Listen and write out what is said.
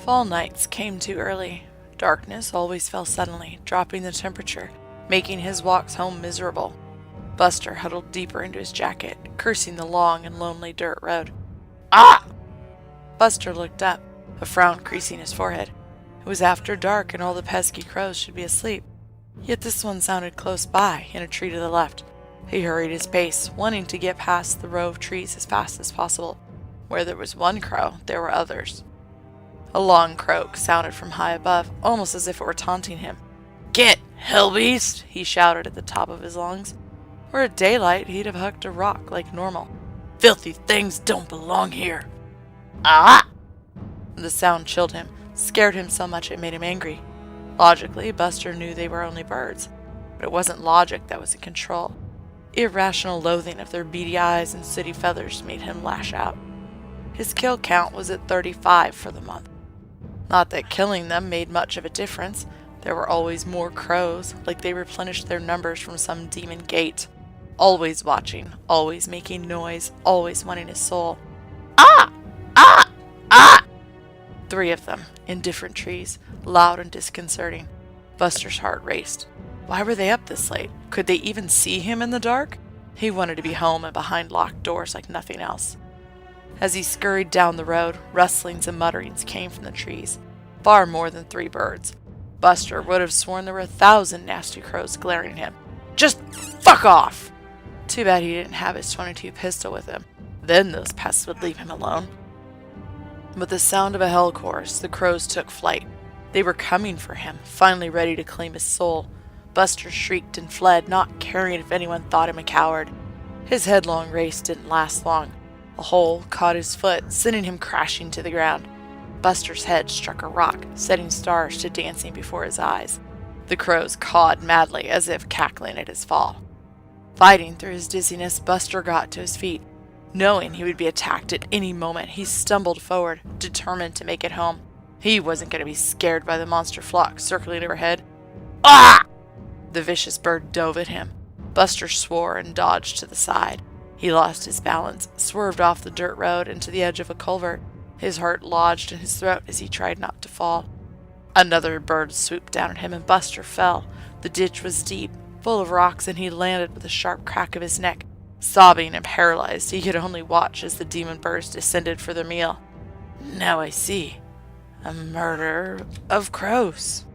Fall nights came too early. Darkness always fell suddenly, dropping the temperature, making his walks home miserable. Buster huddled deeper into his jacket, cursing the long and lonely dirt road. Ah! Buster looked up, a frown creasing his forehead. It was after dark and all the pesky crows should be asleep. Yet this one sounded close by, in a tree to the left. He hurried his pace, wanting to get past the row of trees as fast as possible. Where there was one crow, there were others. A long croak sounded from high above, almost as if it were taunting him. "Get, hellbeast!" he shouted at the top of his lungs. Were it daylight, he'd have hucked a rock like normal. "Filthy things don't belong here!" Ah! The sound chilled him, scared him so much it made him angry. Logically, Buster knew they were only birds, but it wasn't logic that was in control. Irrational loathing of their beady eyes and sooty feathers made him lash out. His kill count was at 35 for the month. Not that killing them made much of a difference. There were always more crows, like they replenished their numbers from some demon gate. Always watching, always making noise, always wanting his soul. Ah! Ah! Ah! 3 of them, in different trees, loud and disconcerting. Buster's heart raced. Why were they up this late? Could they even see him in the dark? He wanted to be home and behind locked doors like nothing else. As he scurried down the road, rustlings and mutterings came from the trees. Far more than 3 birds. Buster would have sworn there were 1,000 nasty crows glaring at him. Just fuck off! Too bad he didn't have his .22 pistol with him. Then those pests would leave him alone. With the sound of a hell chorus, the crows took flight. They were coming for him, finally ready to claim his soul. Buster shrieked and fled, not caring if anyone thought him a coward. His headlong race didn't last long. A hole caught his foot, sending him crashing to the ground. Buster's head struck a rock, setting stars to dancing before his eyes. The crows cawed madly, as if cackling at his fall. Fighting through his dizziness, Buster got to his feet. Knowing he would be attacked at any moment, he stumbled forward, determined to make it home. He wasn't going to be scared by the monster flock circling overhead. Ah! The vicious bird dove at him. Buster swore and dodged to the side. He lost his balance, swerved off the dirt road into the edge of a culvert. His heart lodged in his throat as he tried not to fall. Another bird swooped down at him and Buster fell. The ditch was deep, full of rocks, and he landed with a sharp crack of his neck. Sobbing and paralyzed, he could only watch as the demon birds descended for their meal. Now I see. A murder of crows.